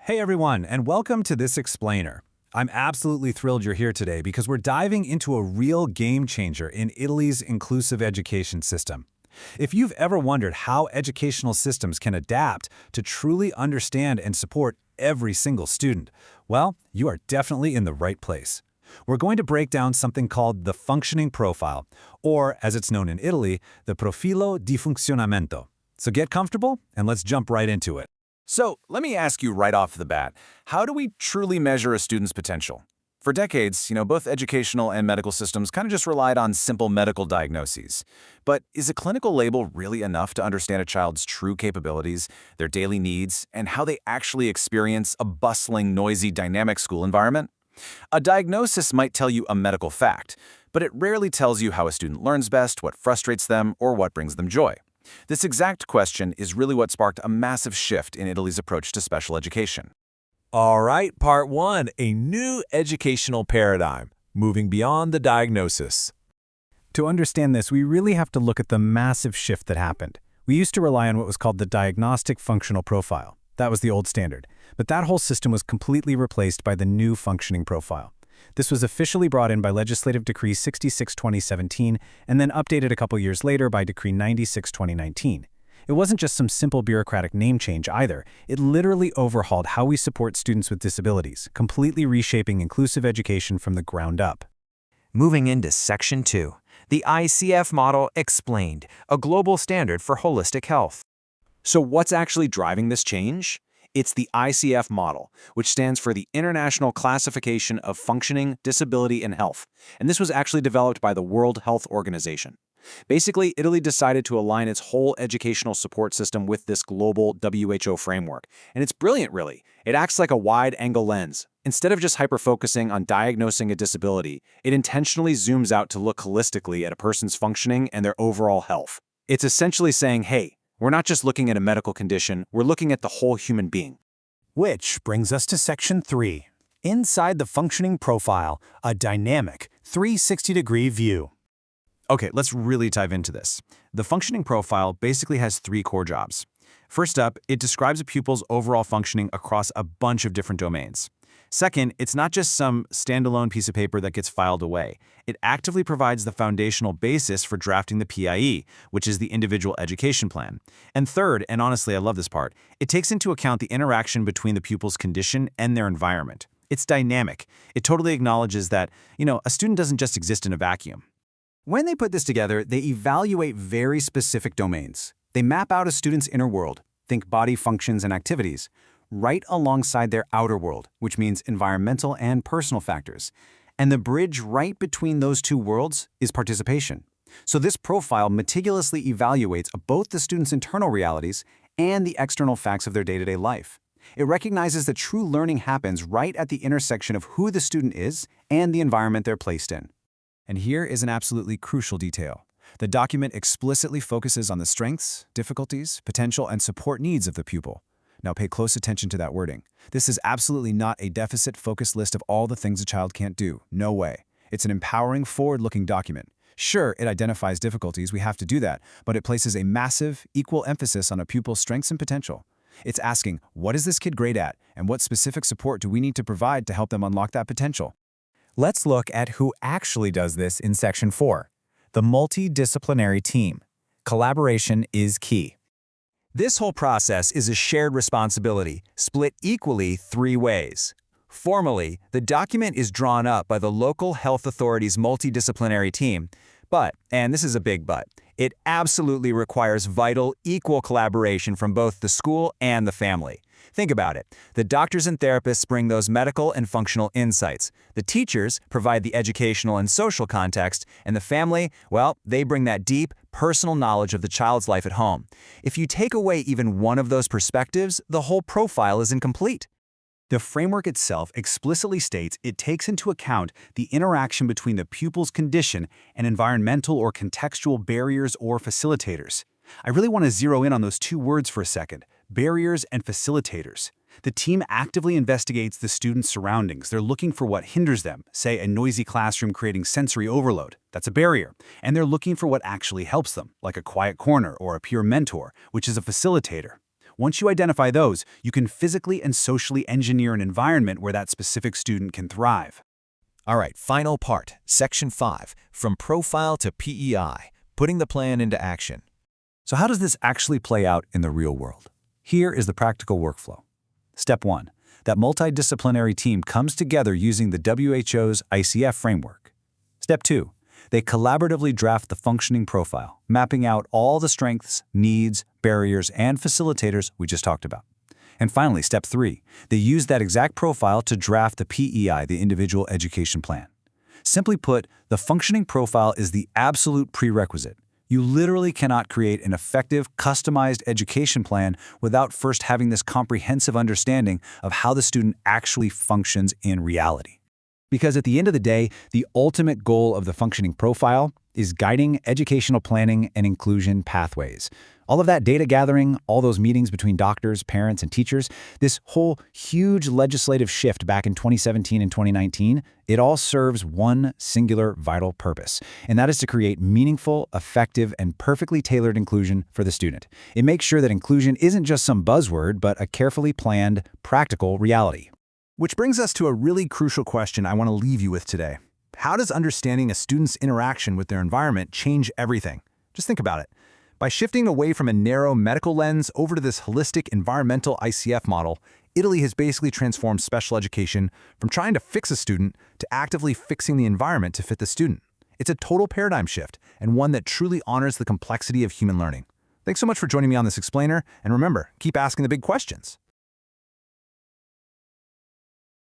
Hey everyone, and welcome to this explainer. I'm absolutely thrilled you're here today because we're diving into a real game changer in Italy's inclusive education system. If you've ever wondered how educational systems can adapt to truly understand and support every single student, well, you are definitely in the right place. We're going to break down something called the functioning profile, or as it's known in Italy, the profilo di funzionamento. So get comfortable and let's jump right into it. So, let me ask you right off the bat, how do we truly measure a student's potential? For decades, both educational and medical systems kind of just relied on simple medical diagnoses. But is a clinical label really enough to understand a child's true capabilities, their daily needs, and how they actually experience a bustling, noisy, dynamic school environment? A diagnosis might tell you a medical fact, but it rarely tells you how a student learns best, what frustrates them, or what brings them joy. This exact question is really what sparked a massive shift in Italy's approach to special education. All right, part one, a new educational paradigm, moving beyond the diagnosis. To understand this, we really have to look at the massive shift that happened. We used to rely on what was called the diagnostic-functional profile. That was the old standard. But that whole system was completely replaced by the new functioning profile. This was officially brought in by Legislative Decree 66/2017 and then updated a couple years later by Decree 96/2019. It wasn't just some simple bureaucratic name change either. It literally overhauled how we support students with disabilities, completely reshaping inclusive education from the ground up. Moving into Section 2, the ICF model explained, a global standard for holistic health. So what's actually driving this change? It's the ICF model, which stands for the International Classification of Functioning, Disability, and Health, and this was actually developed by the World Health Organization. Basically, Italy decided to align its whole educational support system with this global WHO framework, and it's brilliant, really. It acts like a wide-angle lens. Instead of just hyper-focusing on diagnosing a disability, it intentionally zooms out to look holistically at a person's functioning and their overall health. It's essentially saying, hey, we're not just looking at a medical condition, we're looking at the whole human being. Which brings us to Section 3. Inside the functioning profile, a dynamic 360-degree view. Okay, let's really dive into this. The functioning profile basically has three core jobs. First up, it describes a pupil's overall functioning across a bunch of different domains. Second, it's not just some standalone piece of paper that gets filed away. It actively provides the foundational basis for drafting the PIE, which is the individual education plan. And third, and honestly I love this part, it takes into account the interaction between the pupil's condition and their environment. It's dynamic. It totally acknowledges that, a student doesn't just exist in a vacuum. When they put this together, they evaluate very specific domains. They map out a student's inner world, think body functions and activities, right alongside their outer world, which means environmental and personal factors. And the bridge right between those two worlds is participation. So this profile meticulously evaluates both the student's internal realities and the external facts of their day-to-day life. It recognizes that true learning happens right at the intersection of who the student is and the environment they're placed in. And here is an absolutely crucial detail. The document explicitly focuses on the strengths, difficulties, potential, and support needs of the pupil. Now pay close attention to that wording. This is absolutely not a deficit-focused list of all the things a child can't do. No way. It's an empowering, forward-looking document. Sure, it identifies difficulties, we have to do that, but it places a massive, equal emphasis on a pupil's strengths and potential. It's asking, what is this kid great at, and what specific support do we need to provide to help them unlock that potential? Let's look at who actually does this in Section 4. The multidisciplinary team. Collaboration is key. This whole process is a shared responsibility, split equally three ways. Formally, the document is drawn up by the local health authority's multidisciplinary team, but, and this is a big but, it absolutely requires vital, equal collaboration from both the school and the family. Think about it. The doctors and therapists bring those medical and functional insights. The teachers provide the educational and social context, and the family, well, they bring that deep, personal knowledge of the child's life at home. If you take away even one of those perspectives, the whole profile is incomplete. The framework itself explicitly states it takes into account the interaction between the pupil's condition and environmental or contextual barriers or facilitators. I really want to zero in on those two words for a second, barriers and facilitators. The team actively investigates the student's surroundings. They're looking for what hinders them, say a noisy classroom creating sensory overload. That's a barrier. And they're looking for what actually helps them, like a quiet corner or a peer mentor, which is a facilitator. Once you identify those, you can physically and socially engineer an environment where that specific student can thrive. All right, final part, Section 5, from Profile to PEI, putting the plan into action. So how does this actually play out in the real world? Here is the practical workflow. Step 1. That multidisciplinary team comes together using the WHO's ICF framework. Step 2. They collaboratively draft the functioning profile, mapping out all the strengths, needs, barriers, and facilitators we just talked about. And finally, Step 3. They use that exact profile to draft the PEI, the individual education plan. Simply put, the functioning profile is the absolute prerequisite. You literally cannot create an effective, customized education plan without first having this comprehensive understanding of how the student actually functions in reality. Because at the end of the day, the ultimate goal of the functioning profile is guiding educational planning and inclusion pathways. All of that data gathering, all those meetings between doctors, parents, and teachers, this whole huge legislative shift back in 2017 and 2019, it all serves one singular vital purpose, and that is to create meaningful, effective, and perfectly tailored inclusion for the student. It makes sure that inclusion isn't just some buzzword, but a carefully planned, practical reality. Which brings us to a really crucial question I want to leave you with today. How does understanding a student's interaction with their environment change everything? Just think about it. By shifting away from a narrow medical lens over to this holistic environmental ICF model, Italy has basically transformed special education from trying to fix a student to actively fixing the environment to fit the student. It's a total paradigm shift, and one that truly honors the complexity of human learning. Thanks so much for joining me on this explainer, and remember, keep asking the big questions.